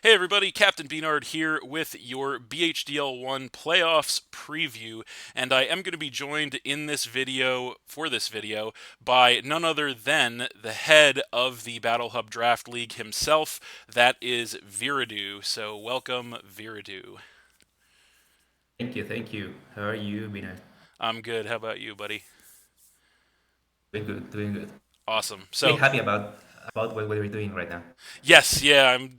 Hey everybody, Captain B-Nard here with your BHDL1 playoffs preview, and I am going to be joined in this video, by none other than the head of the Battle Hub Draft League himself, that is Viradu. So welcome, Viradu. Thank you, thank you. How are you, Bina? I'm good, how about you, buddy? Doing good, doing good. Awesome. Really So, happy about what we're doing right now. yes, yeah, I'm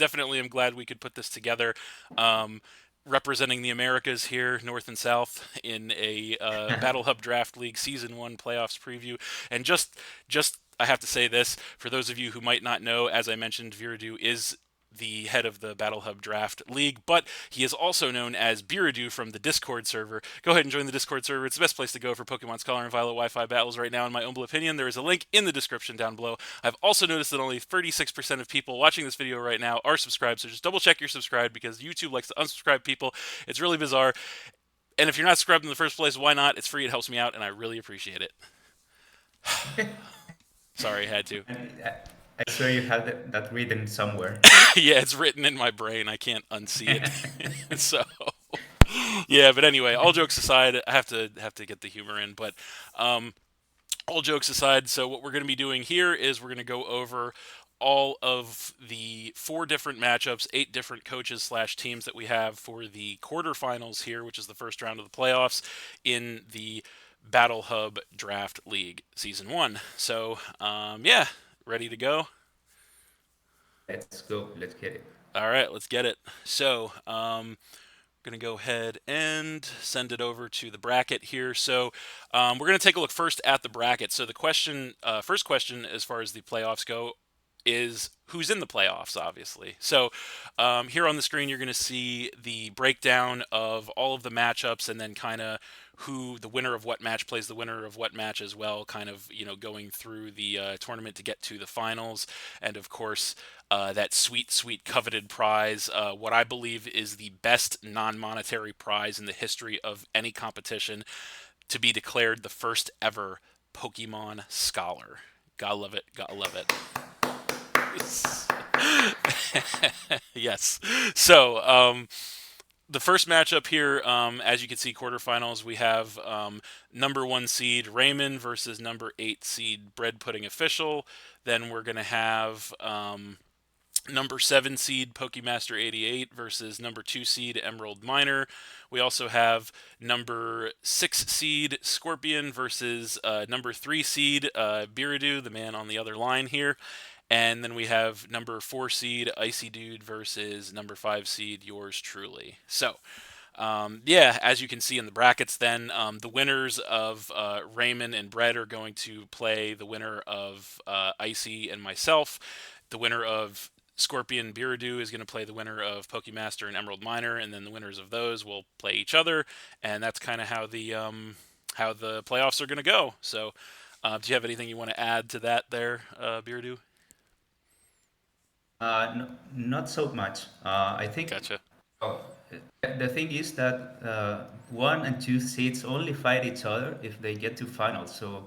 glad we could put this together. Um, Representing the Americas here, North and South, in a Battle Hub Draft League Season One playoffs preview. And just I have to say this for those of you who might not know, as I mentioned, Viradu is the head of the Battle Hub Draft League, but he is also known as Biradu from the Discord server. Go ahead and join the Discord server. It's the best place to go for Pokemon Scholar and Violet Wi-Fi battles right now, in my humble opinion. There is a link in the description down below. I've also noticed that only 36% of people watching this video right now are subscribed, so just double check you're subscribed because YouTube likes to unsubscribe people. It's really bizarre. And if you're not subscribed in the first place, why not? It's free, it helps me out, and I really appreciate it. Sorry, I had to. And I swear you have that written somewhere. Yeah, it's written in my brain. I can't unsee it. So, yeah, but anyway, all jokes aside, I have to get the humor in, but um all jokes aside, so what we're going to be doing here is we're going to go over all of the four different matchups, eight different coaches slash teams that we have for the quarterfinals here, which is the first round of the playoffs in the Battle Hub Draft League Season 1. So, yeah, ready to go? Let's go, let's get it. All right, let's get it. So, going to go ahead and send it over to the bracket here. So we're going to take a look first at the bracket. So the first question, as far as the playoffs go, is who's in the playoffs, obviously. So here on the screen, you're going to see the breakdown of all of the matchups and then kind of who the winner of what match plays the winner of what match as well, kind of, going through the tournament to get to the finals. And of course, that sweet, sweet coveted prize, what I believe is the best non monetary prize in the history of any competition, to be declared the first ever Pokemon Scholar. Gotta love it. Gotta love it. Yes. So, the first matchup here, as you can see, quarterfinals, we have number one seed Raymond versus number eight seed Bread Pudding Official. Then we're going to have number seven seed Pokemaster 88 versus number two seed Emerald Miner. We also have number six seed Scorpion versus number three seed Biradu, the man on the other line here. And then we have number four seed Icy Dude versus number five seed Yours Truly. So, yeah, as you can see in the brackets, then the winners of Raymond and Brett are going to play the winner of Icy and myself. The winner of Scorpion Biradu is going to play the winner of Pokemaster and Emerald Miner, and then the winners of those will play each other, and that's kind of how the playoffs are going to go. So, do you have anything you want to add to that there, Biradu? No, not so much. I think Gotcha. oh, the thing is that one and two seeds only fight each other if they get to finals. So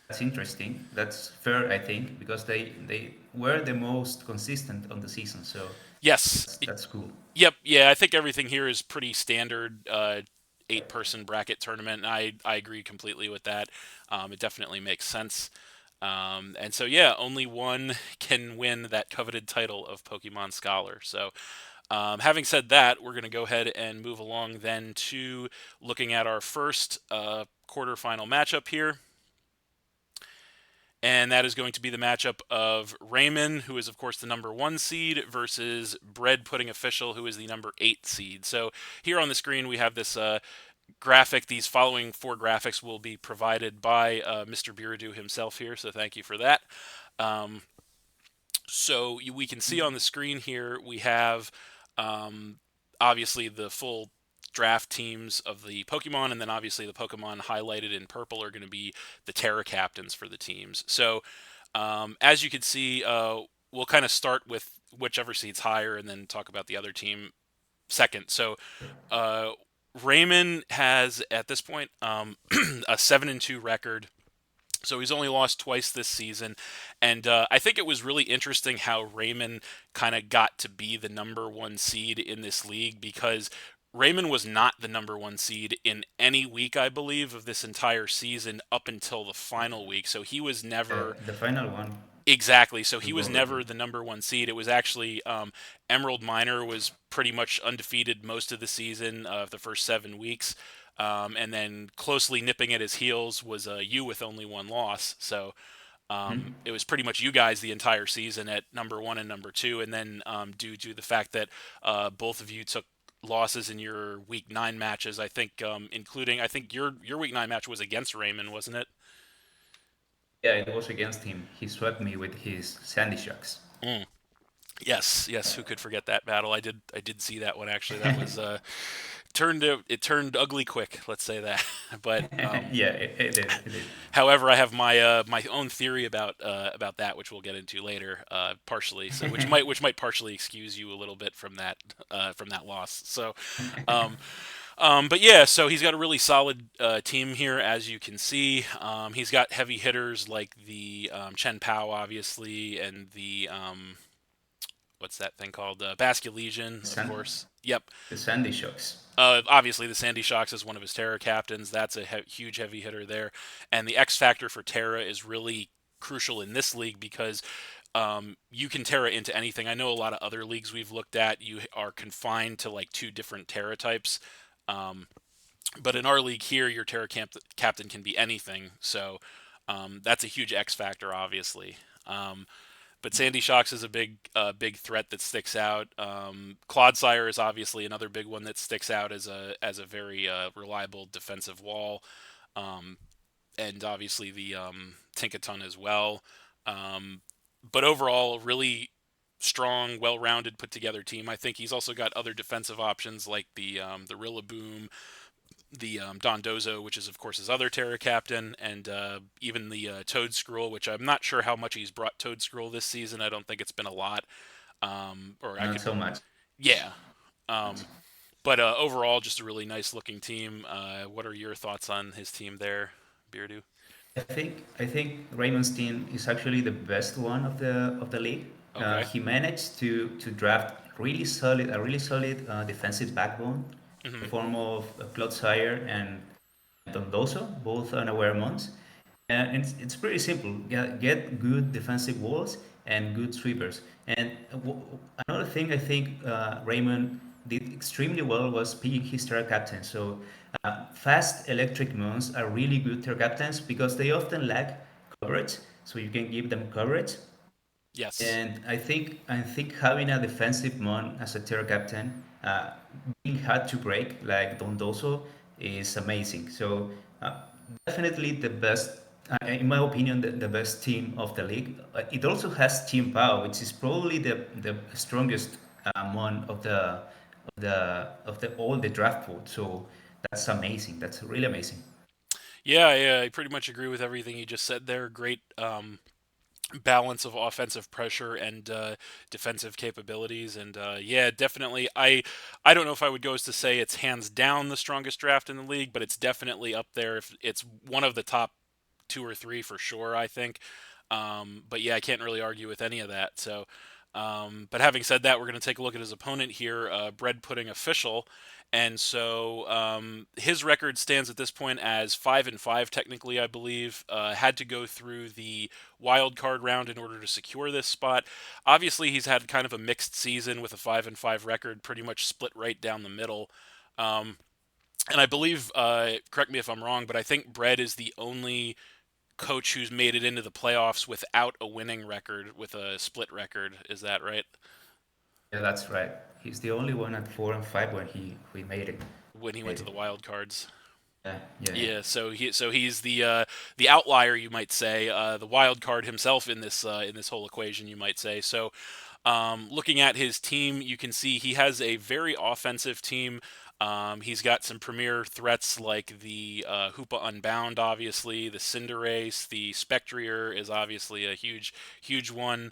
that's interesting. That's fair, I think, because they were the most consistent on the season. So Yes. that's cool. Yep. Yeah, I think everything here is pretty standard. Eight-person bracket tournament. And I agree completely with that. It definitely makes sense. And so yeah, only one can win that coveted title of Pokemon Scholar. So having said that, we're going to go ahead and move along then to looking at our first quarterfinal matchup here. And that is going to be the matchup of Raymond, who is, of course, the number one seed, versus Bread Pudding Official, who is the number eight seed. So here on the screen, we have this graphic. These following four graphics will be provided by Mr. Biradu himself here, so thank you for that. Um, so we can see on the screen here we have obviously the full draft teams of the Pokemon, and then obviously the Pokemon highlighted in purple are going to be the Terra captains for the teams. So as you can see, we'll kind of start with whichever seed's higher, and then talk about the other team second. So uh, Raymond has at this point a 7-2 record. So he's only lost twice this season, and I think it was really interesting how Raymond kind of got to be the number one seed in this league because Raymond was not the number one seed in any week, I believe, of this entire season up until the final week. So he was never The final one exactly. So he took was over. never the number one seed. It was actually Emerald Miner was pretty much undefeated most of the season of the first 7 weeks. And then closely nipping at his heels was you with only one loss. So Mhm. it was pretty much you guys the entire season at number one and number two. And then due to the fact that both of you took losses in your week 9 matches, I think, including I think your week 9 match was against Raymond, wasn't it? Yeah, it was against him. He swept me with his Sandy Shocks. Mm. Yes, yes. Who could forget that battle? I did see that one actually. That was it turned ugly quick. Let's say that. But Yeah, it did. It did. however, I have my own theory about that, which we'll get into later, partially. So which might partially excuse you a little bit from that loss. So, um, but yeah, so he's got a really solid team here, as you can see. He's got heavy hitters like the Chen Pao, obviously, and the what's that thing called? Basculesian, of San- course. Yep. the Sandy Shocks. Obviously, the Sandy Shocks is one of his Terra captains. That's a huge heavy hitter there. And the X factor for Terra is really crucial in this league because you can Terra into anything. I know a lot of other leagues we've looked at, you are confined to like two different Terra types. Um, but in our league here, your captain can be anything. So that's a huge X factor, obviously. But Sandy Shocks is a big threat that sticks out. Clodsire is obviously another big one that sticks out as a very reliable defensive wall, um, and obviously the Tinkaton as well. Um, but overall, a really strong, well-rounded, put-together team. I think he's also got other defensive options like the Rillaboom, the Dondozo, which is of course his other Terra captain, and even the Toad Scroll, which I'm not sure how much he's brought Toad Scroll this season. I don't think it's been a lot, or I Not could, so much. yeah. Um, but overall, just a really nice looking team. What are your thoughts on his team there, Beardu? I think Raymond's team is actually the best one of the league. Okay. He managed to draft a really solid defensive backbone in the Hmm. form of Clodsire and Dondoso, both unaware mons. And it's pretty simple. Get good defensive walls and good sweepers. And another thing I think Raymond did extremely well was picking his tier captain. So fast electric moons are really good tier captains because they often lack coverage. So you can give them coverage. Yes. And I think having a defensive mon as a tier captain, being hard to break like Dondoso is amazing. So uh, definitely the best, in my opinion, the best team of the league. It also has Team Pao, which is probably the strongest mon of the all the draft pool. So that's amazing. That's really amazing. Yeah, yeah, I pretty much agree with everything you just said there. Great balance of offensive pressure and defensive capabilities. And yeah, definitely. I don't know if I would go as to say it's hands down the strongest draft in the league, but it's definitely up there. If it's one of the top two or three for sure, I think. But yeah, I can't really argue with any of that. So, but having said that, we're going to take a look at his opponent here, Bread Pudding Official. And so his record stands at this point as 5-5, technically, I believe. Had to go through the wild card round in order to secure this spot. Obviously, he's had kind of a mixed season with a 5-5 record, pretty much split right down the middle. Um, and I believe, correct me if I'm wrong, but I think Bread is the only coach who's made it into the playoffs without a winning record, with a split record. Is that right? Yeah, that's right. He's the only one at 4-5 when he made it. When he went Made to it. the wild cards. Yeah, yeah, yeah. Yeah, so he's the outlier, you might say, the wild card himself in this whole equation, you might say. So, looking at his team, you can see he has a very offensive team. He's got some premier threats like the Hoopa Unbound, obviously, the Cinderace, the Spectrier is obviously a huge one.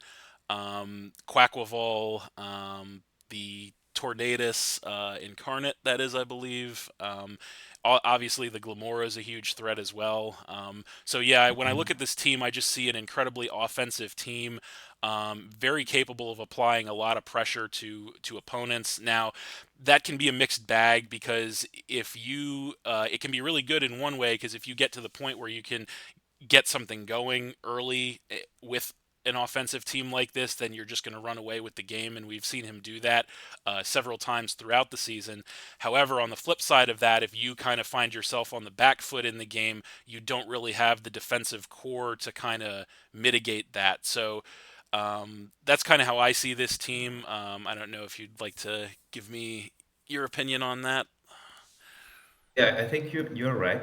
Quackleval, the Tornadus Incarnate, that is, I believe. Obviously, the Glamora is a huge threat as well. So yeah, when I look at this team, I just see an incredibly offensive team, very capable of applying a lot of pressure to opponents. Now, that can be a mixed bag because if you, it can be really good in one way because if you get to the point where you can get something going early with an offensive team like this, then you're just going to run away with the game, and we've seen him do that several times throughout the season. However, on the flip side of that, if you kind of find yourself on the back foot in the game, you don't really have the defensive core to kind of mitigate that. So that's kind of how I see this team. I don't know if you'd like to give me your opinion on that. Yeah, I think you're right.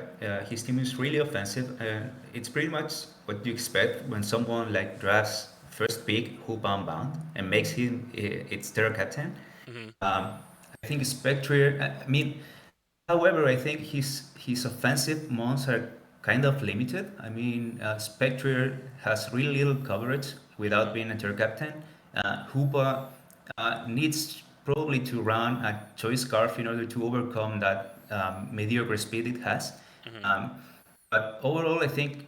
His team is really offensive, and it's pretty much what you expect when someone like drafts first pick who bound and makes him its third captain. Hmm. I think Spectre. I mean, however, I think his offensive months are kind of limited. I mean, Spectre has really little coverage Hmm. without being a third captain. Hoopa needs probably to run a choice scarf in order to overcome that mediocre speed it has. Hmm. Um, but overall, I think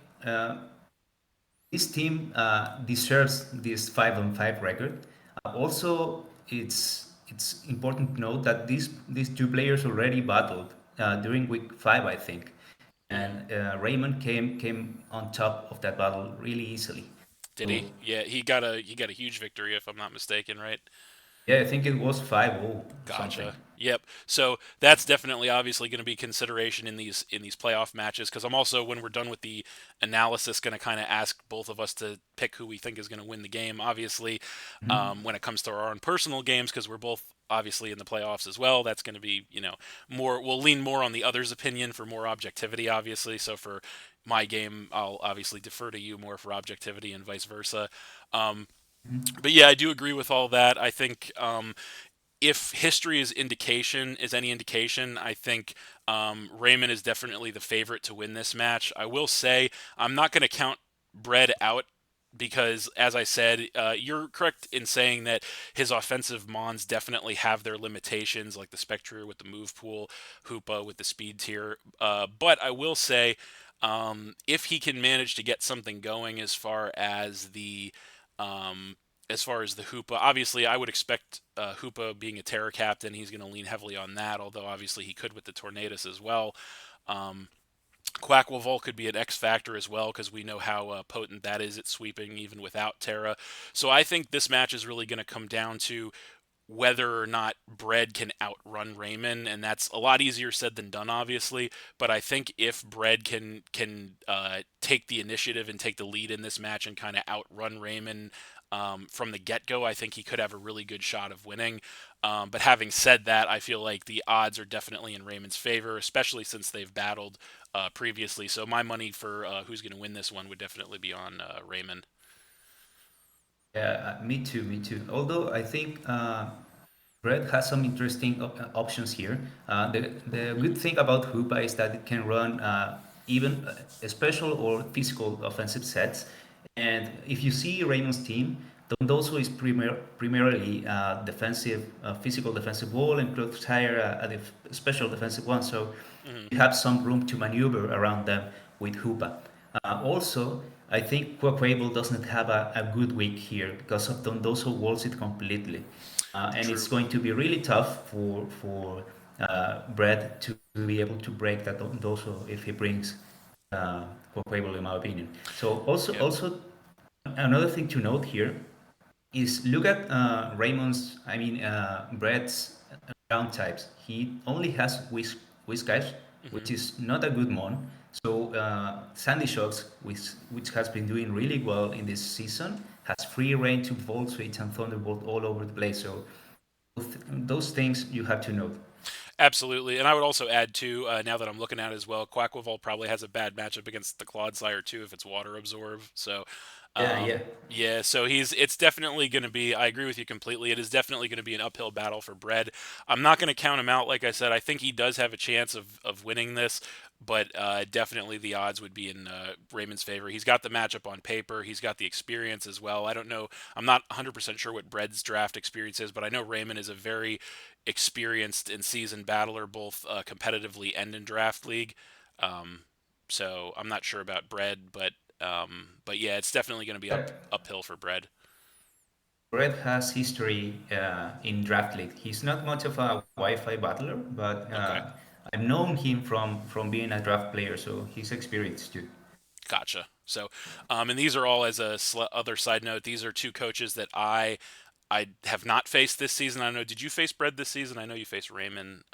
this team deserves this 5-on-5 record. Also, it's important to note that these two players already battled during week 5, I think, Hmm. and Raymond came on top of that battle really easily. Did So he? Yeah, he got a huge victory if I'm not mistaken, right? yeah, I think it was 5-0 something. Gotcha. Yep. So that's definitely obviously going to be consideration in these playoff matches because I'm also when we're done with the analysis going to kind of ask both of us to pick who we think is going to win the game. Obviously, Mhm. when it comes to our own personal games because we're both obviously in the playoffs as well, that's going to be more. We'll lean more on the other's opinion for more objectivity, obviously. So for my game, I'll obviously defer to you more for objectivity and vice versa. Um, but yeah, I do agree with all that. I think if history is any indication, I think Raymond is definitely the favorite to win this match. I will say I'm not going to count Bread out because, as I said, you're correct in saying that his offensive mons definitely have their limitations, like the Spectre with the move pool, Hoopa with the speed tier. But I will say, if he can manage to get something going um, as far as the Hoopa, obviously I would expect Hoopa being a Terra captain, he's going to lean heavily on that. Although obviously he could with the Tornadus as well. Um, Quacklevolt could be an X factor as well because we know how potent that is at sweeping even without Terra. So I think this match is really going to come down to whether or not Bread can outrun Raymond, and that's a lot easier said than done, obviously. But I think if Bread can take the initiative and take the lead in this match and kind of outrun Raymond from the get go, I think he could have a really good shot of winning. But having said that, I feel like the odds are definitely in Raymond's favor, especially since they've battled previously. So my money for who's going to win this one would definitely be on Raymond. Yeah, me too, me too. Although I think Red has some interesting options here. The good thing about Hoopa is that it can run even special or physical offensive sets. And if you see Raymond's team, Don Doso is primarily defensive, physical defensive wall, and Clothire special defensive one. So Hmm. you have some room to maneuver around them with Hoopa. Also, I think Quaquable doesn't have a good week here because of Dondoso walls it completely. And it's True. going to be really tough for Brad to be able to break that Dondoso if he brings Quaquable, in my opinion. So Yep. also another thing to note here is look at Raymond's, I mean, Brett's ground types. He only has Whiscash, Hmm. which is not a good mon. So Sandy Shocks, which has been doing really well in this season, has free reign to Volt Switch and Thunderbolt all over the place. So those things you have to note. Absolutely, and I would also add too. Now that I'm looking at it as well, Quacklevolt probably has a bad matchup against the Clodsire too if it's water absorb. So, Yeah, yeah. yeah, so it's definitely going to be. I agree with you completely. It is definitely going to be an uphill battle for Bread. I'm not going to count him out. Like I said, I think he does have a chance of winning this. but definitely the odds would be in Raymond's favor. He's got the matchup on paper. He's got the experience as well. I don't know. I'm not 100% sure what Bread's draft experience is, but I know Raymond is a very experienced and seasoned battler, both competitively and in draft league. Um, so I'm not sure about Bread, but yeah, it's definitely going to be uphill for Bread. Red has history in draft league. He's not much of a Wi-Fi battler, but Okay. I've known him from being a draft player, so he's experienced too. Gotcha. So, and these are all as a other side note. These are two coaches that I have not faced this season. I don't know. Did you face Bread this season? I know you faced Raymond.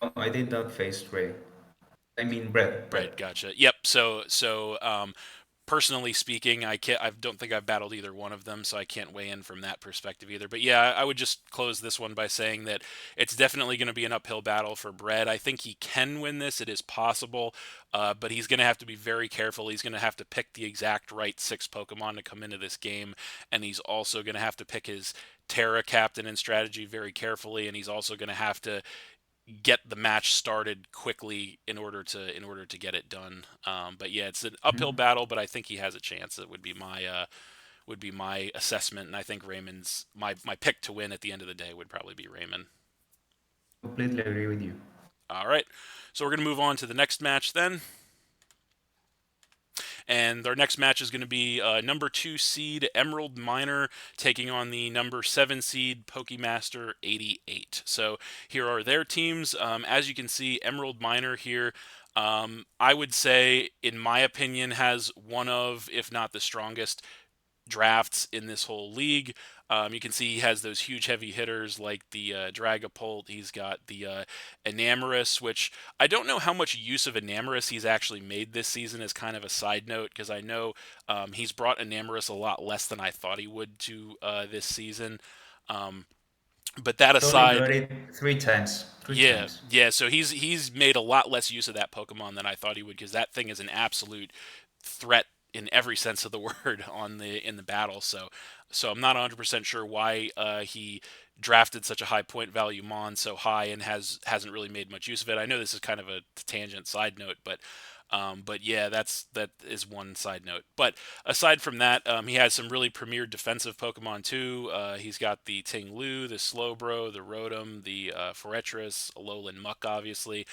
Oh, I did not face Ray. I mean Brett. Bread. Gotcha. Yep. So, personally speaking, I don't think I've battled either one of them, so I can't weigh in from that perspective either. But yeah, I would just close this one by saying that it's definitely going to be an uphill battle for Bread. I think he can win this. It is possible, but he's going to have to be very careful. He's going to have to pick the exact right six Pokemon to come into this game, and he's also going to have to pick his Terra captain and strategy very carefully, and he's also going to have to get the match started quickly in order to get it done. But yeah, it's an uphill Mhm. battle, but I think he has a chance. It would be my assessment, and I think Raymond's my pick to win at the end of the day would probably be Raymond. Completely agree with you. All right, so we're gonna move on to the next match then. And our next match is going to be number 2 seed Emerald Miner taking on the number 7 seed Pokemaster 88. So here are their teams. As you can see, Emerald Miner here, I would say, in my opinion, has one of, if not the strongest drafts in this whole league. You can see he has those huge heavy hitters like the Dragapult. He's got the Enamorus, which I don't know how much use of Enamorus he's actually made this season as kind of a side note, because I know he's brought Enamorus a lot less than I thought he would to this season. Um, but that Only got aside, it three times. Three yeah, times. yeah. So he's made a lot less use of that Pokemon than I thought he would, because that thing is an absolute threat in every sense of the word on the in the battle. So I'm not 100% sure why he drafted such a high point value Mon so high and hasn't really made much use of it. I know this is kind of a tangent side note, but yeah, that is one side note. But aside from that, he has some really premier defensive Pokemon too. He's got the Ting-Lu, the Slowbro, the Rotom, the Forretress, Alolan Muck, obviously.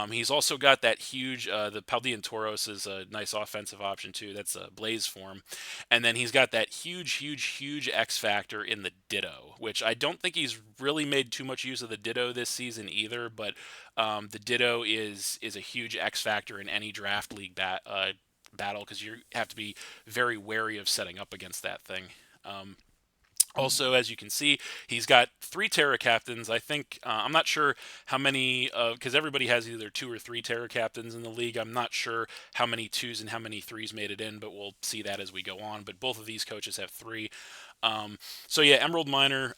He's also got that huge, the Paldean Tauros is a nice offensive option too. That's a Blaze form. And then he's got that huge X Factor in the Ditto, which I don't think he's really made too much use of the Ditto this season either, but the Ditto is a huge X Factor in any draft league battle, because you have to be very wary of setting up against that thing. Um, Also, as you can see, he's got 3 Terra captains. I think I'm not sure how many, because everybody has either 2 or 3 Terra captains in the league. I'm not sure how many twos and how many threes made it in, but we'll see that as we go on. But both of these coaches have 3. So yeah, Emerald Miner,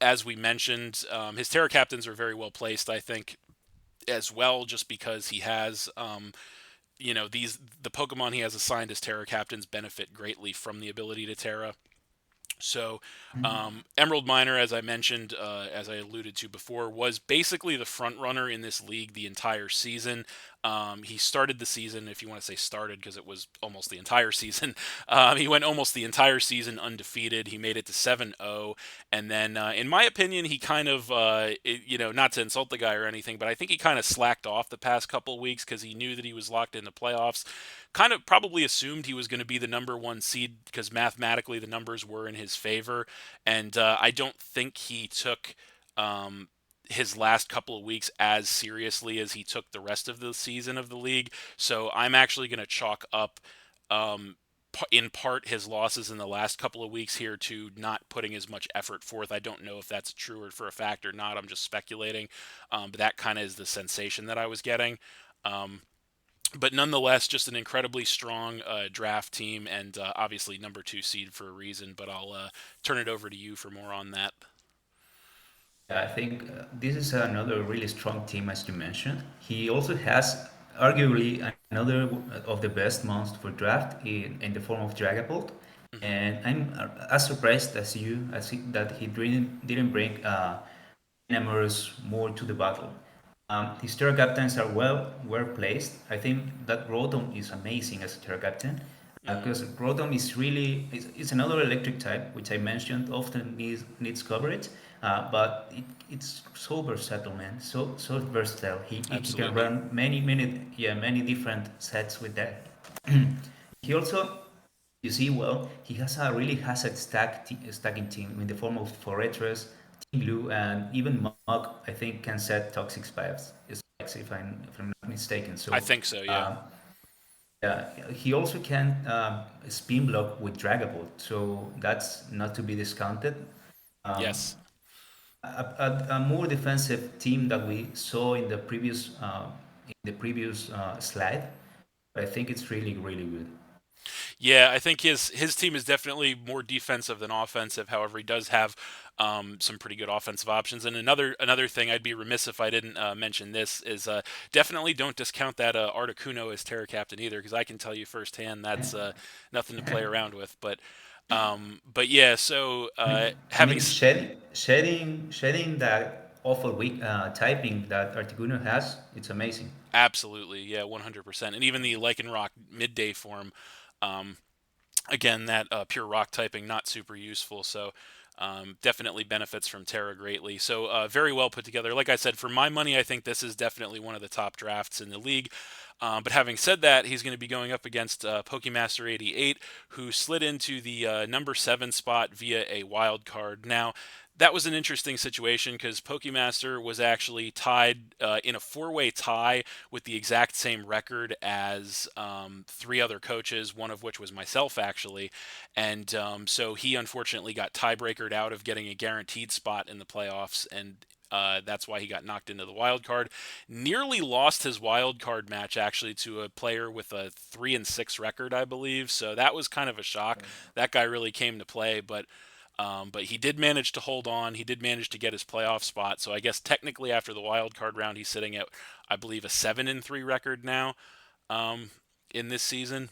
as we mentioned, his Terra captains are very well placed, I think, as well, just because he has. The Pokemon he has assigned as Terra captains benefit greatly from the ability to Terra. So, Emerald Miner, as I mentioned, as I alluded to before, was basically the front runner in this league the entire season. He started the season, if you want to say started, because it was almost the entire season. He went almost the entire season undefeated. He made it to 7-0. And then, in my opinion, he kind of, not to insult the guy or anything, but I think he kind of slacked off the past couple of weeks because he knew that he was locked in the playoffs. Kind of probably assumed he was going to be the number 1 seed because mathematically the numbers were in his favor. And I don't think he took um, his last couple of weeks as seriously as he took the rest of the season of the league. So I'm actually going to chalk up, um, in part, his losses in the last couple of weeks here to not putting as much effort forth. I don't know if that's true or for a fact or not. I'm just speculating. But that kind of is the sensation that I was getting. Um, but nonetheless, just an incredibly strong draft team, and obviously number 2 seed for a reason. But I'll turn it over to you for more on that. I think this is another really strong team, as you mentioned. He also has arguably another of the best monsters for draft in the form of Dragapult. Hmm. And I'm as surprised as that he didn't bring Namorous more to the battle. His Terra captains are well placed. I think that Rotom is amazing as a Terra captain Hmm. because Rotom is really it's another electric type which I mentioned often needs coverage, but it's so versatile, man. So versatile. He can Absolutely. run many different sets with that. He also you see, well, he has a really hazard stacking team in the form of Forretress, Team Blue, and even Mug. I think can set toxic spikes if I'm not mistaken. I So, think so. Yeah. um, yeah, he also can spin block with Dragapult. So that's not to be discounted. Um, Yes. a more defensive team that we saw in the previous slide. I think it's really good. Yeah, I think his team is definitely more defensive than offensive. However, he does have some pretty good offensive options. And another thing, I'd be remiss if I didn't mention this is definitely don't discount that Articuno as Terra Captain either, because I can tell you firsthand that's nothing to play around with. But yeah, so I having mean, shedding that awful weak typing that Articuno has, it's amazing. absolutely, yeah, 100%, and even the Lycanroc midday form. Um, Again, that pure rock typing not super useful, so definitely benefits from Terra greatly. So very well put together. Like I said, for my money, I think this is definitely one of the top drafts in the league. But having said that, he's going to be going up against Pokemaster 88, who slid into the number 7 spot via a wild card. Now, that was an interesting situation because Pokemaster was actually tied in a four-way tie with the exact same record as three other coaches, one of which was myself actually, and so he unfortunately got tiebreakered out of getting a guaranteed spot in the playoffs, and that's why he got knocked into the wild card. Nearly lost his wild card match actually to a player with a 3-6 record, I believe. So that was kind of a shock. That guy really came to play, but he did manage to hold on. He did manage to get his playoff spot. So I guess technically after the wild card round, he's sitting at, I believe, a 7-3 record now um, in this season.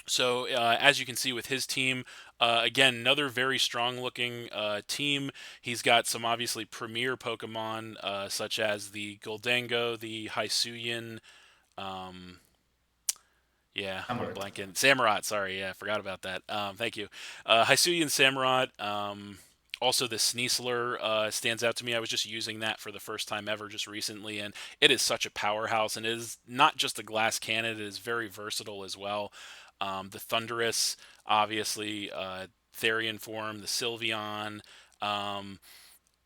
So as you can see with his team, again another very strong looking team. He's got some obviously premier Pokemon such as the Goldango, the Hisuian. Um, yeah, I'm Amber. blanking. Samurott, sorry, yeah, I forgot about that. Thank you. Hisuian Samurott. Also, the Sneasler stands out to me. I was just using that for the first time ever just recently, and it is such a powerhouse. And it is not just a glass cannon; it is very versatile as well. The Thunderous, obviously, Therian form, the Sylveon. Um,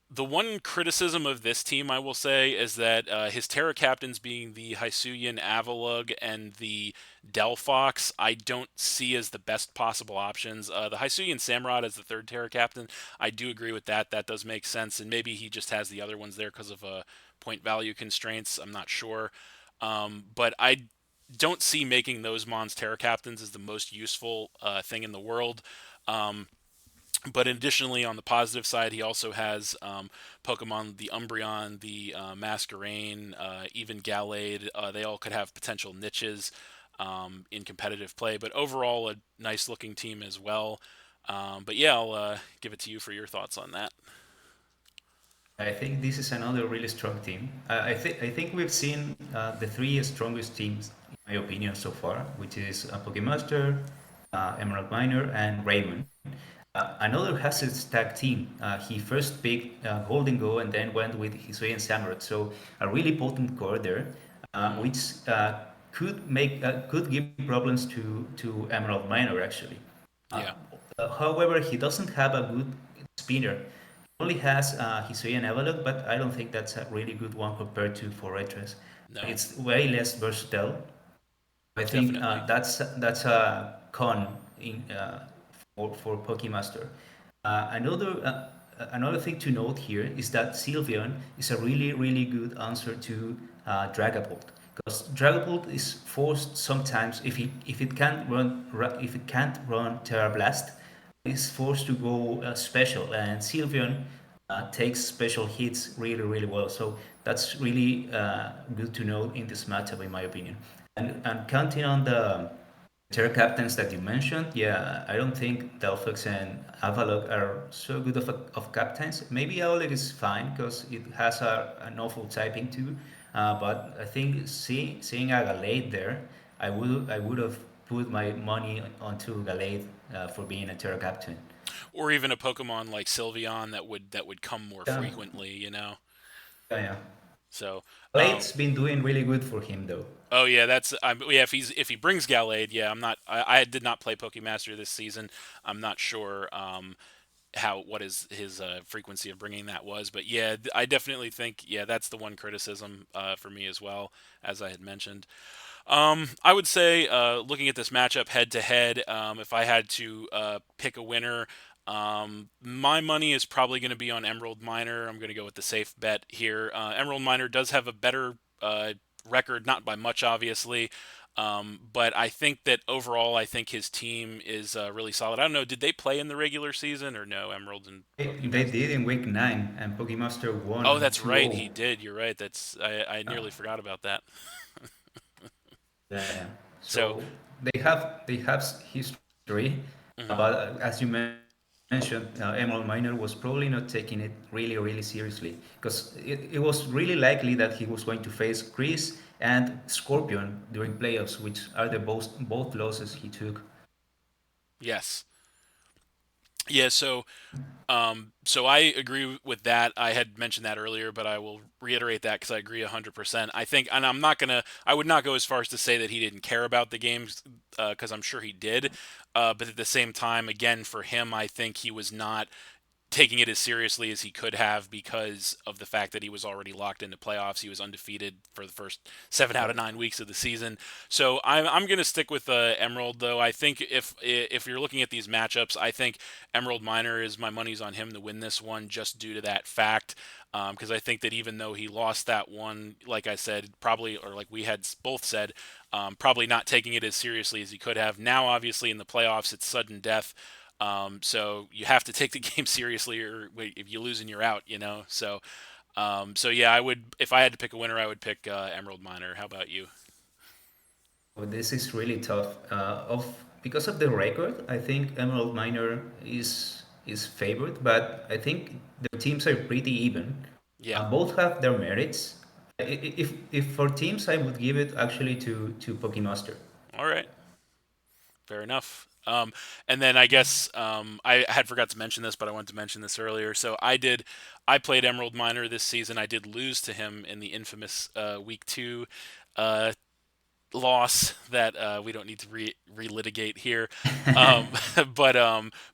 the one criticism of this team, I will say, is that his Terra captains being the Hisuian Avalugg and the Delphox, I don't see as the best possible options. The Hisuian Samurott as the third Terra captain, I do agree with that. That does make sense, and maybe he just has the other ones there because of point value constraints. I'm not sure. But I don't see making those Mons Terra captains as the most useful thing in the world. Um, but additionally, on the positive side, he also has Pokemon, the Umbreon, the Masquerain, even Gallade. They all could have potential niches in competitive play, but overall, a nice looking team as well. But yeah, I'll give it to you for your thoughts on that. I think this is another really strong team. I think we've seen the three strongest teams, in my opinion, so far, which is Pokemaster, Emerald Miner, and Raymond. Another Hazard Stack team. He first picked Golden Go and then went with Hisuian Samurott. So a really potent core there, Mm, which could give problems to Emerald Miner actually. Uh, yeah, however, he doesn't have a good spinner. He only has Hisuian Avalok, but I don't think that's a really good one compared to Forretress. no, It's way less versatile. I think definitely. that's a con for Pokemaster. Another thing to note here is that Sylveon is a really good answer to Dragapult because Dragapult is forced sometimes if it can't run Terra Blast, is forced to go special, and Sylveon takes special hits really well. So that's really good to know in this matchup, in my opinion. And counting on the Terra captains that you mentioned, yeah, I don't think Delphix and Avalok are so good of captains. Maybe Avalok is fine because it has an awful typing too. But I think seeing a Galate there, I would have put my money onto Galate for being a Terra captain. Or even a Pokemon like Sylveon that would come more Yeah, frequently, you know. yeah, yeah. So, Galate's been doing really good for him though. oh yeah, yeah. If he brings Gallade, yeah, I'm not. I did not play Pokemaster this season. I'm not sure how what his frequency of bringing that was, but yeah, I definitely think yeah that's the one criticism for me as well, as I had mentioned. I would say, looking at this matchup head to head, if I had to pick a winner, my money is probably going to be on Emerald Miner. I'm going to go with the safe bet here. Emerald Miner does have a better record, not by much, obviously. But I think that overall, I think his team is really solid. I don't know, did they play in the regular season or no? Emerald and They Pokemaster. did in week 9, and Pokemaster Oh, won that's right, 2-0. he did. You're right. I Uh, nearly forgot about that. yeah, yeah. So, So they have history, mhm. but as you mentioned, Emerald Miner was probably not taking it really, really seriously because it was really likely that he was going to face Chris and Scorpion during playoffs, which are the both losses he took. Yes. Yeah, so I agree with that. I had mentioned that earlier, but I will reiterate that because I agree 100%. I think, and I would not go as far as to say that he didn't care about the games, because I'm sure he did. But at the same time, again, for him, I think he was not taking it as seriously as he could have because of the fact that he was already locked into playoffs. He was undefeated for the first 7 out of 9 weeks of the season. So I'm going to stick with Emerald, though. I think if you're looking at these matchups, I think Emerald Miner is my money's on him to win this one just due to that fact. Because I think that even though he lost that one, like I said, probably, or like we had both said, probably not taking it as seriously as he could have. Now, obviously, in the playoffs, it's sudden death. So you have to take the game seriously, or if you lose and you're out, you know. So yeah, I would if I had to pick a winner, I would pick Emerald Miner. How about you? But this is really tough. Of Because of the record, I think Emerald Miner is favored, but I think the teams are pretty even. Yeah. Both have their merits. If for teams, I would give it actually to Pokemaster. All right. Fair enough. And then I guess I had forgot to mention this, but I wanted to mention this earlier. So I played Emerald Miner this season. I did lose to him in the infamous week two uh, loss that we don't need to relitigate here. Um,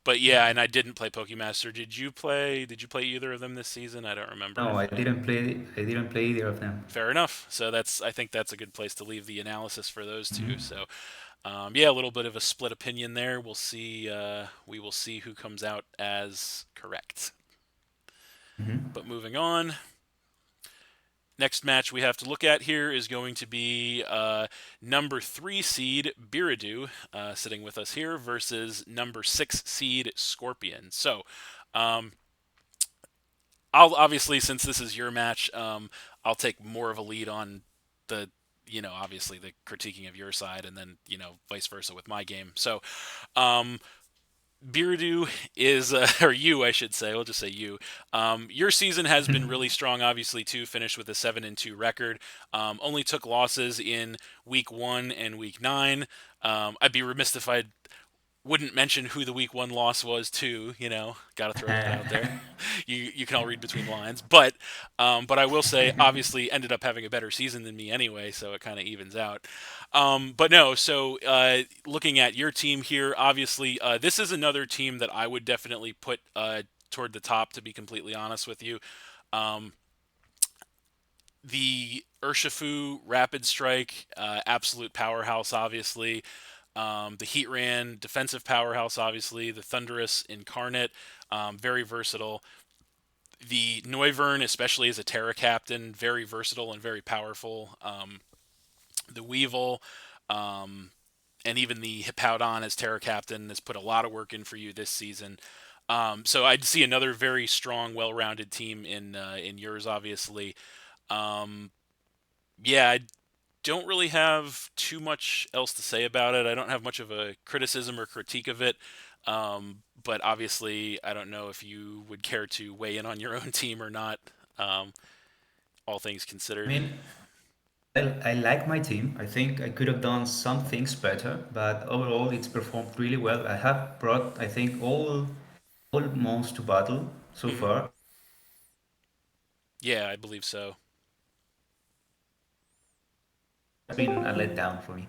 but yeah, and I didn't play Pokemaster. Did you play? Did you play either of them this season? I don't remember No, if. I didn't play either of them. Fair enough. So I think that's a good place to leave the analysis for those two. Mhm. So yeah, a little bit of a split opinion there. We'll see. We will see who comes out as correct. Mhm. But moving on, next match we have to look at here is going to be number 3 seed Viradu sitting with us here versus number 6 seed Scorpion. So, um, I'll obviously, since this is your match, I'll take more of a lead on the, obviously the critiquing of your side, and then vice versa with my game. So, um, Viradu is, or you, I should say, we'll just say you. Your season has been really strong, obviously, too. Finished with a 7-2 record. Only took losses in week 1 and week 9. I'd be remiss if I wouldn't mention who the week 1 loss was, too. Got to throw that out there. You can all read between the lines, but I will say, obviously, ended up having a better season than me anyway, so it kind of evens out. But no, so looking at your team here, obviously, this is another team that I would definitely put toward the top. To be completely honest with you, um, the Urshifu Rapid Strike, absolute powerhouse, obviously. The Heat Ran, defensive powerhouse, obviously. The Thunderous Incarnate, very versatile. The Noivern, especially as a Terra Captain, very versatile and very powerful. The Weevil, um, and even the Hippowdon as Terra Captain has put a lot of work in for you this season. So I'd see another very strong, well-rounded team in yours, obviously. Um, yeah, I don't really have too much else to say about it. I don't have much of a criticism or critique of it. But obviously, I don't know if you would care to weigh in on your own team or not. Um, all things I considered. mean, I like my team. I think I could have done some things better, but overall it's performed really well. I have brought, I think, all mons to battle so Hmm. far. Yeah, I believe so. It's been a letdown for me.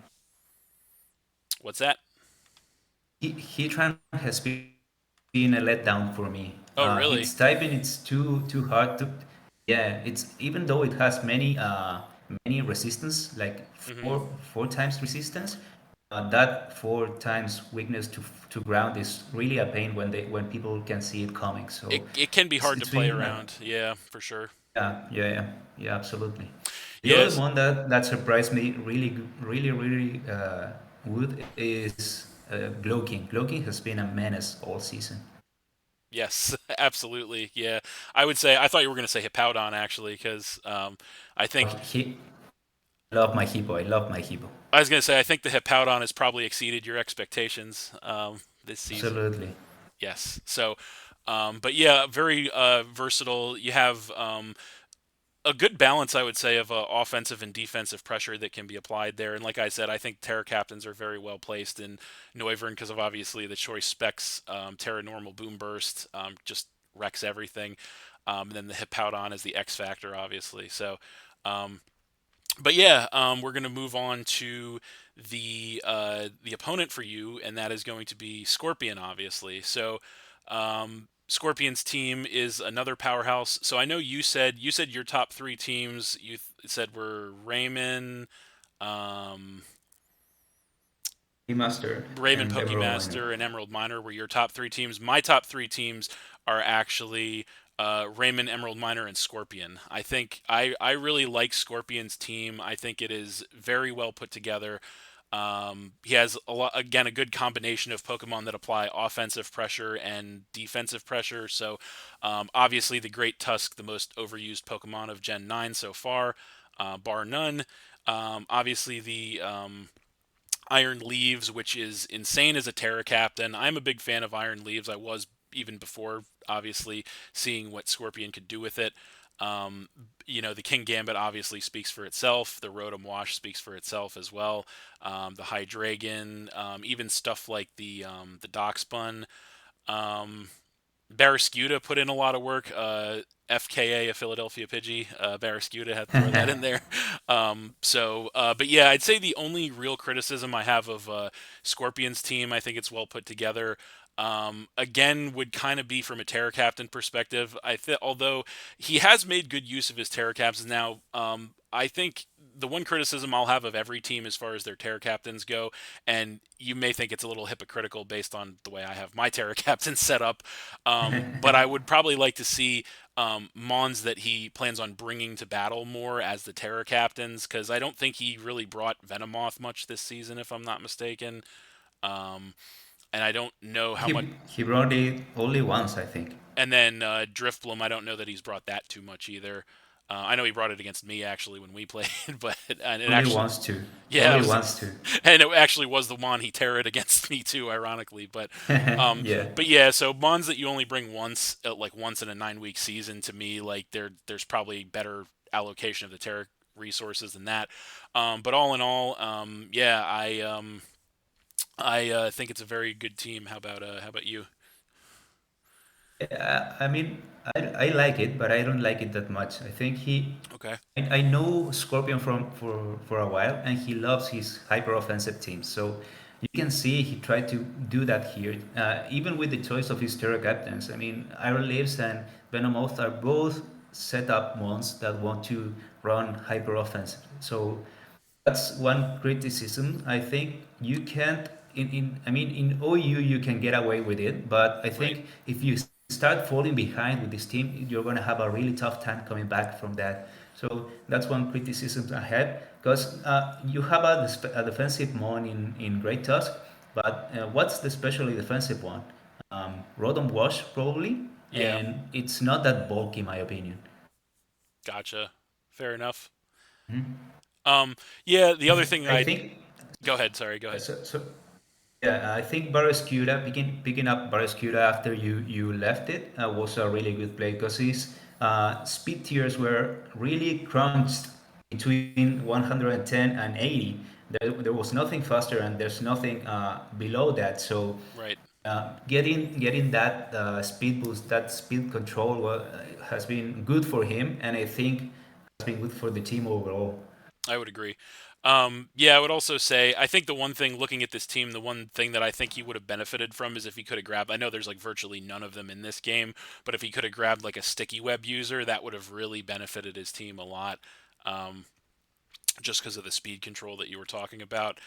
What's that? Heatran has been a letdown for me. Its Oh, typing really? it's too hard to. Yeah, it's even though it has many resistance, like Hmm. four times resistance. That four times weakness to ground is really a pain when people can see it coming. So It can be hard to it's play been around. Yeah, for sure. yeah, absolutely. The other Yes. one that surprised me really good is Gloking. Gloking has been a menace all season. Yes, absolutely. Yeah, I would say I thought you were going to say Hippowdon actually, because I Oh, think I love my Hippo. I love my Hippo. I was going to say I think the Hippowdon has probably exceeded your expectations this season. Absolutely. Yes. So, but yeah, very versatile. You have a good balance, I would say, of offensive and defensive pressure that can be applied there. And like I said, I think Terra captains are very well placed in Noivern because of obviously the choice specs. Terra normal boom burst just wrecks everything. And then the Hippowdon is the X factor, obviously. So, um, but yeah, we're gonna move on to the opponent for you, and that is going to be Scorpion, obviously. So, Scorpion's team is another powerhouse. So I know you said your top three teams said were um, Remaster Raymond and Emerald Miner. Pokemaster and Emerald Miner were your top three teams. My top three teams are actually Raymond, Emerald Miner, and Scorpion. I think I really like Scorpion's team. I think it is very well put together. He has a lot, again, a good combination of Pokemon that apply offensive pressure and defensive pressure. So, obviously, the Great Tusk, the most overused Pokemon of Gen 9 so far, bar none. Obviously, the Iron Leaves, which is insane as a Terra Captain. I'm a big fan of Iron Leaves. I was even before, obviously, seeing what Scorpion could do with it. Um, the King Gambit obviously speaks for itself. The Rotom Wash speaks for itself as well. The Hydreigon, even stuff like the Doxbun. Um, Barrascuda put in a lot of work. FKA, a Philadelphia Pidgey. Barrascuda had to throw that in there. But yeah, I'd say the only real criticism I have of Scorpion's team, I think it's well put together. Again, would kind of be from a Terra Captain perspective. Although he has made good use of his Terra Captains now, I think the one criticism I'll have of every team as far as their Terra Captains go, and you may think it's a little hypocritical based on the way I have my Terra Captains set up, but I would probably like to see Mons that he plans on bringing to battle more as the Terra Captains, because I don't think he really brought Venomoth much this season, if I'm not mistaken. Um, and I don't know how much. He brought it only once, I think. And then Driftbloom, I don't know that he's brought that too much either. I know he brought it against me actually when we played, but and it Only actually, wants to. yeah, it Only was, wants to. and it actually was the one he terrored against me too, ironically. Um, Yeah. but yeah, so Mons that you only bring once, like once in a 9 week season, to me, like there's probably better allocation of the terror resources than that. But all in all, yeah, I think it's a very good team. How about you? I mean, I like it, but I don't like it that much. I think Okay. I know Scorpion for a while, and he loves his hyper offensive teams. So you can see he tried to do that here, even with the choice of his Terra captains. I mean, Iron Leaves and Venomoth are both set up ones that want to run hyper offensive. So that's one criticism. I think you can't in I mean in OU you can get away with it, but I Right. think if you start falling behind with this team, you're going to have a really tough time coming back from that. So that's one criticism I had because you have a defensive mon in Great Tusk, but what's the specially defensive one? Rotom Wash probably, Yeah. and it's not that bulky in my opinion. Gotcha. Fair enough. Mhm. Yeah, the other thing I I'd think go ahead. Sorry, go uh, ahead. so, so Yeah, I think Barraskewda, picking up Barraskewda after you left it was a really good play because his speed tiers were really crunched between 110 and 80. There was nothing faster, and there's nothing below that. So Right. getting that speed boost, that speed control, has been good for him, and I think has been good for the team overall. I would agree. Yeah, I would also say I think the one thing looking at this team, the one thing that I think he would have benefited from is if he could have grabbed. I know there's like virtually none of them in this game, but if he could have grabbed like a sticky web user, that would have really benefited his team a lot. Um, just because of the speed control that you were talking about.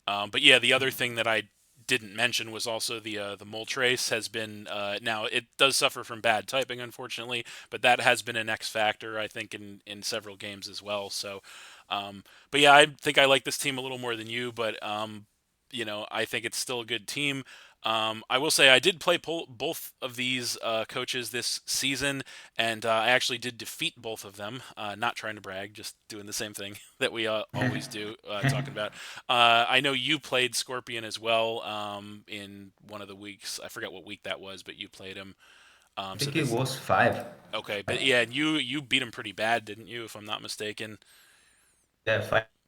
But yeah, the other thing that I didn't mention was also the mole trace has been now it does suffer from bad typing unfortunately, but that has been an X factor I think in several games as well. So, but yeah, I think I like this team a little more than you, but I think it's still a good team. I will say I did play both of these coaches this season, and I actually did defeat both of them. Not trying to brag, just doing the same thing that we always do, talking about. I know you played Scorpion as well in one of the weeks. I forget what week that was, but you played him. I So think it this was five. okay, but yeah, and you beat him pretty bad, didn't you? If I'm not mistaken. Yeah,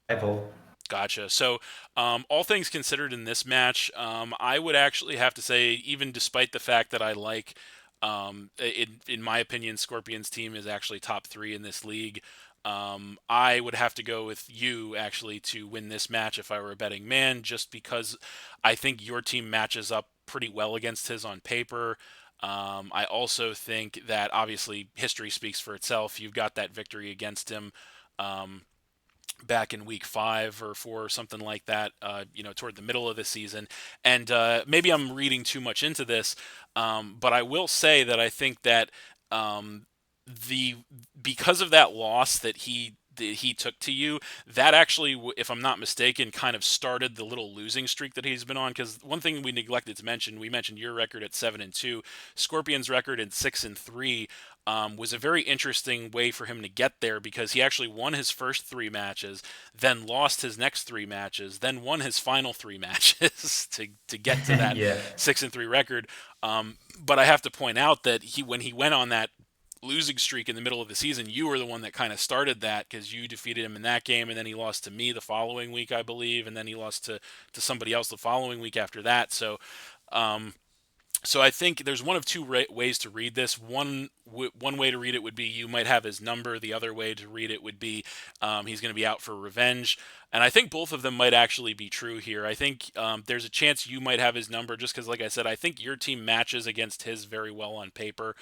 5-0. Gotcha. So, all things considered in this match, I would actually have to say, even despite the fact that I like, in my opinion, Scorpion's team is actually top three in this league. I would have to go with you actually to win this match if I were a betting man, just because I think your team matches up pretty well against his on paper. I also think that obviously history speaks for itself. You've got that victory against him. Um, Back in week 5 or 4 or something like that, toward the middle of the season. And maybe I'm reading too much into this, but I will say that I think that um, the because of that loss that he took to you, that actually, if I'm not mistaken, kind of started the little losing streak that he's been on. Because one thing we neglected to mention, we mentioned your record at 7-2, Scorpion's record at 6-3. Was a very interesting way for him to get there because he actually won his first 3 matches, then lost his next 3 matches, then won his final 3 matches to get to that Yeah. 6-3 record. But I have to point out that when he went on that losing streak in the middle of the season, you were the one that kind of started that because you defeated him in that game, and then he lost to me the following week, I believe, and then he lost to somebody else the following week after that. Um, so I think there's one of two ways to read this. One way to read it would be you might have his number. The other way to read it would be he's going to be out for revenge. And I think both of them might actually be true here. I think there's a chance you might have his number just because, like I said, I think your team matches against his very well on paper.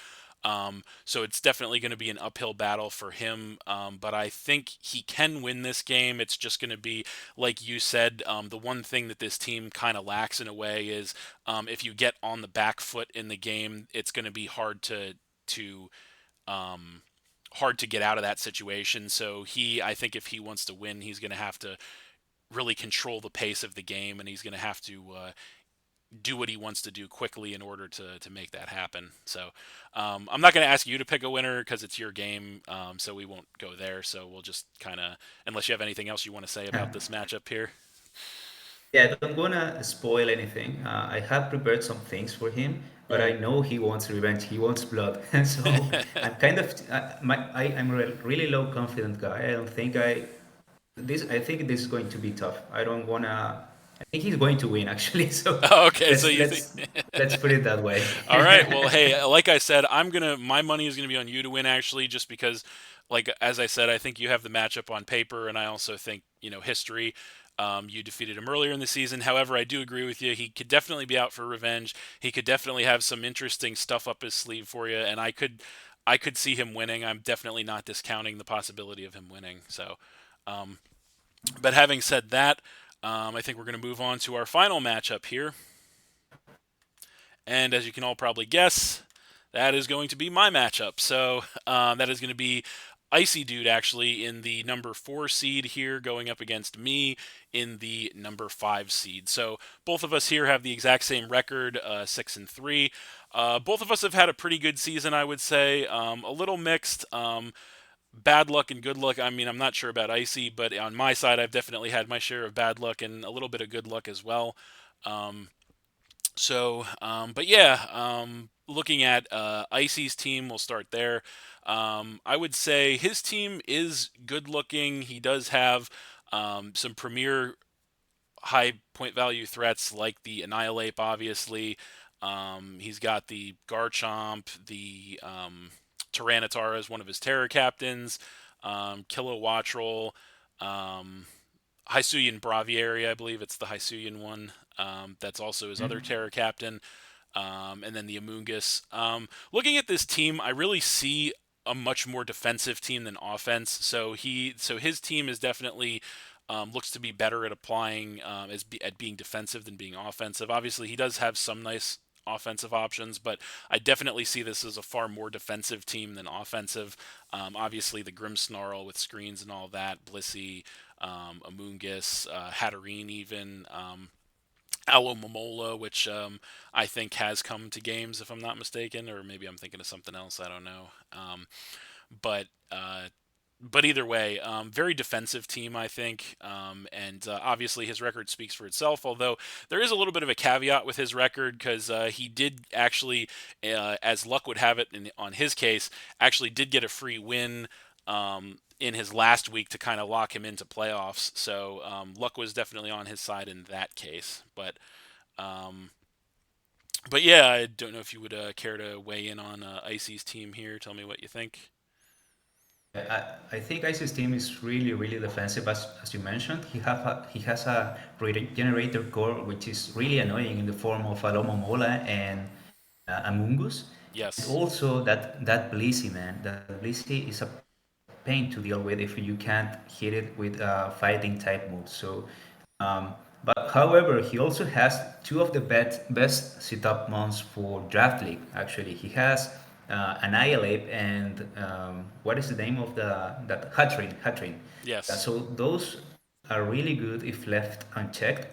So it's definitely going to be an uphill battle for him. But I think he can win this game. It's just going to be, like you said, the one thing that this team kind of lacks in a way is if you get on the back foot in the game, it's going to be to um, hard to get out of that situation. So I think if he wants to win, he's going to have to really control the pace of the game, and he's going to have to do what he wants to do quickly in order to make that happen. So I'm not going to ask you to pick a winner because it's your game, so we won't go there. So we'll just kind of, unless you have anything else you want to say about this matchup here. Yeah, I don't wanna spoil anything. I have prepared some things for him, but I Hmm. know he wants revenge. He wants blood, and so I'm kind of I'm a really low confident guy. I don't think I this. I think this is going to be tough. I don't wanna. I think he's going to win actually. So Okay, so let's you think? let's let's put it that way. All right. Well, hey, like I said, my money is gonna be on you to win actually, just because, like as I said, I think you have the matchup on paper, and I also think history. You defeated him earlier in the season. However, I do agree with you. He could definitely be out for revenge. He could definitely have some interesting stuff up his sleeve for you, and I could see him winning. I'm definitely not discounting the possibility of him winning. So, um, but having said that, I think we're going to move on to our final matchup here. And as you can all probably guess, that is going to be my matchup. So that is going to be Icy Dude actually in the number 4 seed here, going up against me in the number 5 seed. So both of us here have the exact same record, 6-3. Both of us have had a pretty good season, I would say. A little mixed. Bad luck and good luck. I mean, I'm not sure about Icy, but on my side, I've definitely had my share of bad luck and a little bit of good luck as well. But yeah, looking at Icy's team, we'll start there. I would say his team is good looking. He does have some premier high point value threats like the Annihilate, obviously. He's got the Garchomp, the Tyranitar as one of his terror captains, Kilowattrel, um, Hisuian Braviary, I believe it's the Hisuian one. That's also his other terror captain, and then the Amoonguss. Looking at this team, I really see a much more defensive team than offense. So his team is definitely looks to be better at applying at being defensive than being offensive. Obviously, he does have some nice offensive options, but I definitely see this as a far more defensive team than offensive. Obviously, the Grimmsnarl with screens and all that, Blissey, Amoonguss, Hatterene even. Aloe Momola, which I think has come to games, if I'm not mistaken, or maybe I'm thinking of something else. I don't know. But but either way, very defensive team, I think. And obviously, his record speaks for itself. Although there is a little bit of a caveat with his record because he did actually, as luck would have it, on his case, actually did get a free win. In his last week to kind of lock him into playoffs, so luck was definitely on his side in that case. Um, but yeah, I don't know if you would care to weigh in on Icy's team here. Tell me what you think. I think Ice's team is really, really defensive, as you mentioned. He has a regenerator core, which is really annoying in the form of Alomomola and Amungus. And Yes, also that Blissey, man. That Blissey is a pain to deal with if you can't hit it with fighting type moves. So, but however, he also has two of the best setup mounts for Draft League. Actually, he has Annihilate and what is the name of the that Hatrin. yes, So those are really good if left unchecked.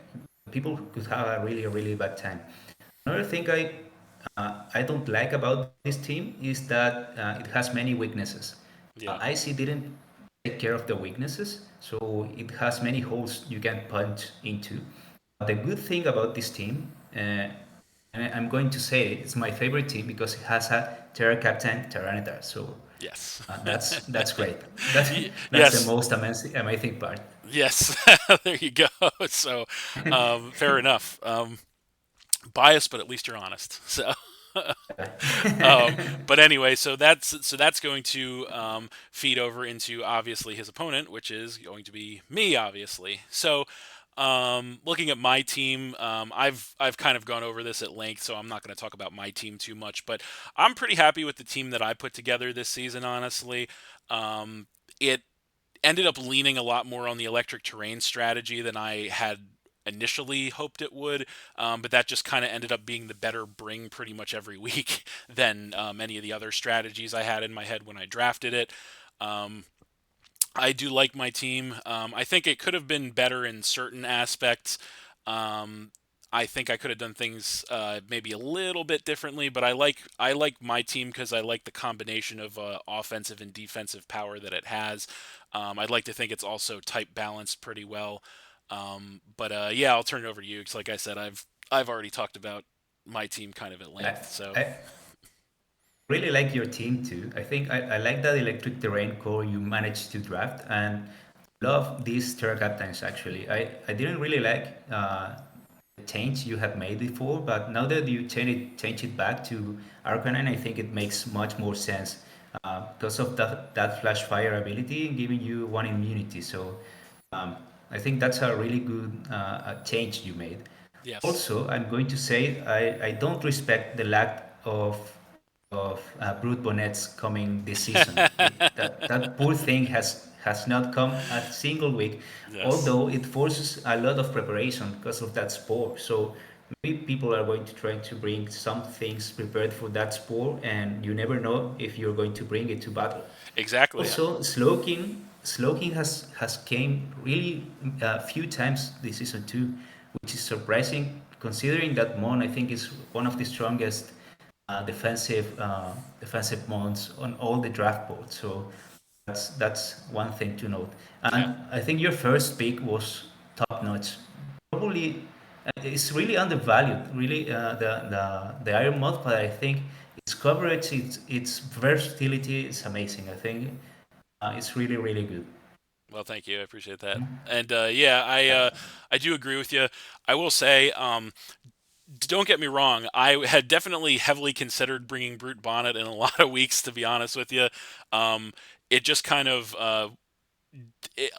People could have a really bad time. Another thing I don't like about this team is that it has many weaknesses. yeah, IC didn't take care of the weaknesses, so it has many holes you can punch into. The good thing about this team, and I'm going to say it's my favorite team because it has a Terra Captain Tyranitar. So yes, that's great. That that's the yes, most amazing part. yes. There you go. So, fair enough. Biased, but at least you're honest. So. But anyway, so that's going to feed over into obviously his opponent, which is going to be me, obviously. So, looking at my team, I've kind of gone over this at length, so I'm not going to talk about my team too much. But I'm pretty happy with the team that I put together this season. Honestly, it ended up leaning a lot more on the electric terrain strategy than I had initially hoped it would, but that just kind of ended up being the better bring pretty much every week than any of the other strategies I had in my head when I drafted it. Um, I do like my team. I think it could have been better in certain aspects. Um, I think I could have done things maybe a little bit differently, but I like my team because I like the combination of offensive and defensive power that it has. I'd like to think it's also type balanced pretty well. But yeah, I'll turn it over to you because, like I said, I've already talked about my team kind of at I, length. So I really like your team too. I think I like that electric terrain core you managed to draft and love these Terra Captains actually. I didn't really like the change you had made before, but now that you change it back to Arcanine, I think it makes much more sense because of that flash fire ability giving you one immunity. So um, I think that's a really good change you made. yes, Also, I'm going to say I don't respect the lack of Brute Bonnets coming this season. That poor thing has not come a single week, yes, although it forces a lot of preparation because of that spore. So maybe people are going to try to bring some things prepared for that spore, and you never know if you're going to bring it to battle. exactly. Also, Slowking has came really a few times this season too, which is surprising considering that Mon I think is one of the strongest defensive mons on all the draft boards. So that's one thing to note. Yeah, And I think your first pick was top notch. Probably It's really undervalued. Really, the Iron Moth, but I think its coverage, its versatility is amazing. I think it's really really good. Well, thank you. I appreciate that. And yeah, I do agree with you. I will say, don't get me wrong. I had definitely heavily considered bringing Brute Bonnet in a lot of weeks, to be honest with you. Um, it just kind of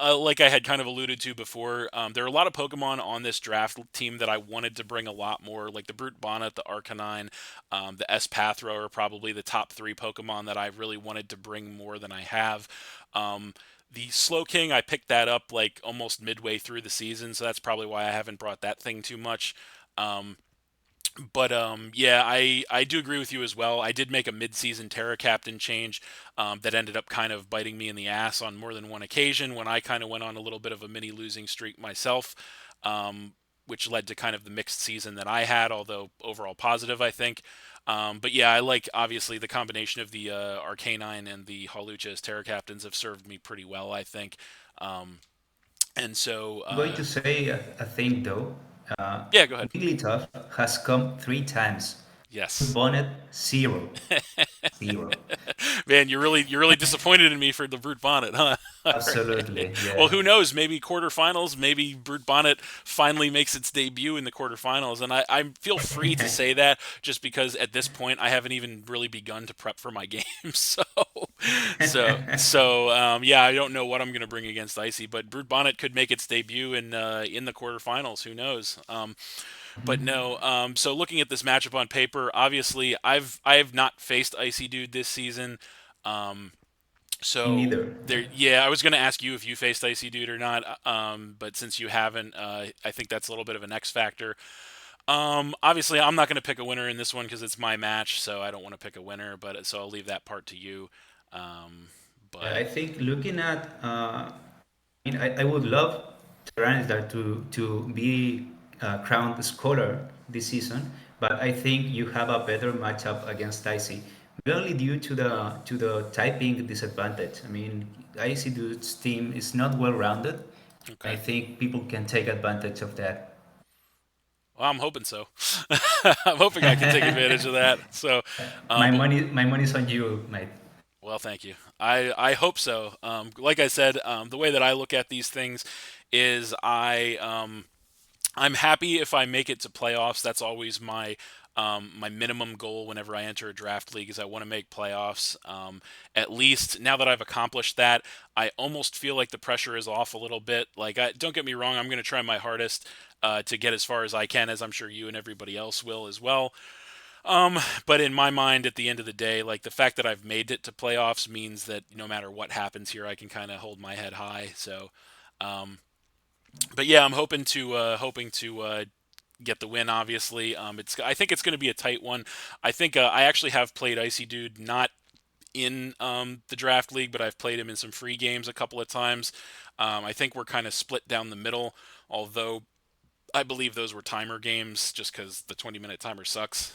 like I had kind of alluded to before, there are a lot of Pokemon on this draft team that I wanted to bring a lot more, like the Brute Bonnet, the Arcanine, the Espathro are probably the top three Pokemon that I really wanted to bring more than I have. Um, the Slowking, I picked that up like almost midway through the season, so that's probably why I haven't brought that thing too much. Um, but yeah, I do agree with you as well. I did make a mid-season Terra Captain change that ended up kind of biting me in the ass on more than one occasion when I kind of went on a little bit of a mini losing streak myself, which led to kind of the mixed season that I had, although overall positive, I think. But yeah, I like obviously the combination of the Arcanine and the Hawlucha as Terra Captains have served me pretty well, I think. Um, and so, I'm going to say a thing though. Uh, yeah, go ahead. Wigglytuff has come 3 times. Yes. Bonnet zero, zero. Man, you're really disappointed in me for the Brute Bonnet, huh? All right. Absolutely, Well, yeah. who knows? Maybe quarterfinals. Maybe Brute Bonnet finally makes its debut in the quarterfinals, and I feel free to say that just because at this point I haven't even really begun to prep for my game. Yeah, I don't know what I'm gonna bring against Icy, but Brute Bonnet could make its debut in the quarterfinals. Who knows? But no, so looking at this matchup on paper, obviously I have not faced Icy Dude this season. Um, Me so neither. there, yeah, I was going to ask you if you faced Icy Dude or not. But since you haven't, I think that's a little bit of an X factor. Obviously I'm not going to pick a winner in this one because it's my match, so I don't want to pick a winner. But so I'll leave that part to you. Um, I but think looking at, I would love Tyranitar to be crowned scholar this season, but I think you have a better matchup against Icy, mainly due to the typing disadvantage. I mean, Icy Dude's team is not well rounded. I okay, think people can take advantage of that. well I'm hoping so. I'm hoping I can take advantage of that. So, but My money's on you, mate. well, thank you. I hope so. Like I said, the way that I look at these things is I'm happy if I make it to playoffs. That's always my minimum goal whenever I enter a draft league is I want to make playoffs. At least now that I've accomplished that, I almost feel like the pressure is off a little bit. Like, don't get me wrong, I'm going to try my hardest to get as far as I can, as I'm sure you and everybody else will as well. But in my mind, at the end of the day, like the fact that I've made it to playoffs means that no matter what happens here, I can kind of hold my head high. So, um, but yeah, I'm hoping to get the win. Obviously, I think it's going to be a tight one. I think I actually have played Icy Dude not in the draft league, but I've played him in some free games a couple of times. I think we're kind of split down the middle, although I believe those were timer games just because the 20-minute timer sucks.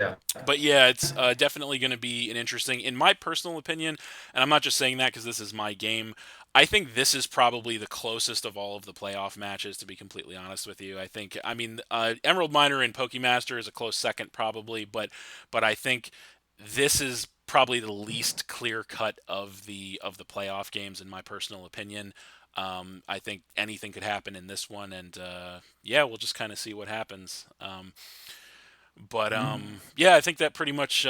Yeah. But yeah, it's definitely going to be an interesting, in my personal opinion, and I'm not just saying that because this is my game. I think this is probably the closest of all of the playoff matches, to be completely honest with you. I mean, Emerald Miner and Pokemaster is a close second, probably, but I think this is probably the least clear cut of the playoff games, in my personal opinion. I think anything could happen in this one, and yeah, we'll just kind of see what happens. But yeah, I think that pretty much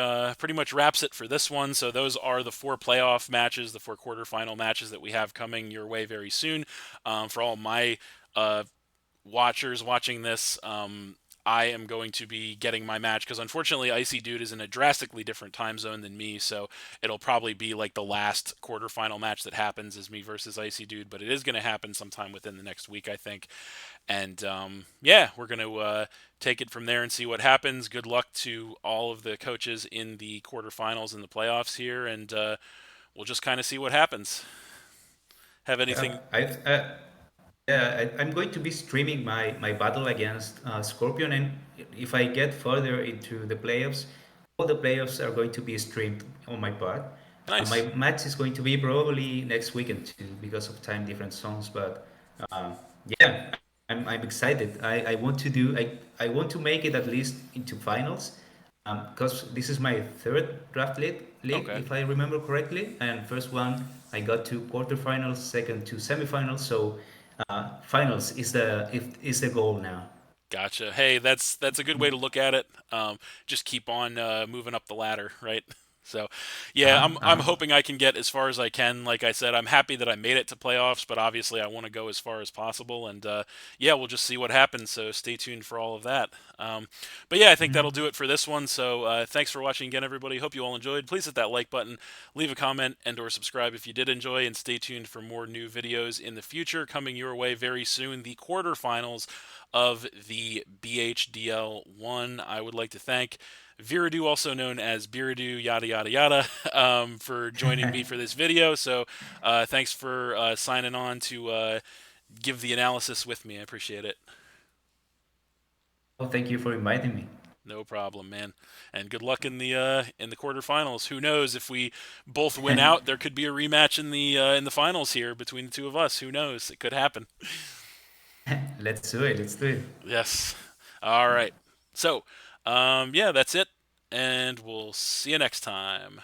wraps it for this one. So those are the four playoff matches, the four quarterfinal matches that we have coming your way very soon. For all my uh, watchers watching this, I am going to be getting my match because unfortunately, Icy Dude is in a drastically different time zone than me. So it'll probably be like the last quarterfinal match that happens is me versus Icy Dude, but it is going to happen sometime within the next week, I think. And yeah, we're going to take it from there and see what happens. Good luck to all of the coaches in the quarterfinals and the playoffs here, and we'll just kind of see what happens. Have Yeah, anything I'm going to be streaming my battle against Scorpion, and if I get further into the playoffs, all the playoffs are going to be streamed on my part. My nice? match is going to be probably next weekend too, because of time different zones. But um, yeah, I'm excited. I want to do I want to make it at least into finals, because this is my third draft league, Okay. if I remember correctly. And first one I got to quarterfinals, second to semifinals. So finals is the goal now. Gotcha. Hey, that's a good way to look at it. Just keep on moving up the ladder, right? So, Uh yeah, huh. I'm hoping I can get as far as I can. Like I said, I'm happy that I made it to playoffs, but obviously I want to go as far as possible. And yeah, we'll just see what happens. So stay tuned for all of that. But yeah, I think that'll do it for this one. So thanks for watching again, everybody. Hope you all enjoyed. Please hit that like button, leave a comment, and/or subscribe if you did enjoy, and stay tuned for more new videos in the future coming your way very soon. The quarterfinals of the BHDL1. I would like to thank Viradu, also known as Biradu, yada yada yada, for joining me for this video. So thanks for signing on to give the analysis with me. I appreciate it. Oh, thank you for inviting me. No problem, man. And good luck in the quarterfinals. Who knows if we both win out, there could be a rematch in the finals here between the two of us. Who knows? It could happen. Let's do it. Let's do it. Yes. All right. So, yeah, that's it, and we'll see you next time.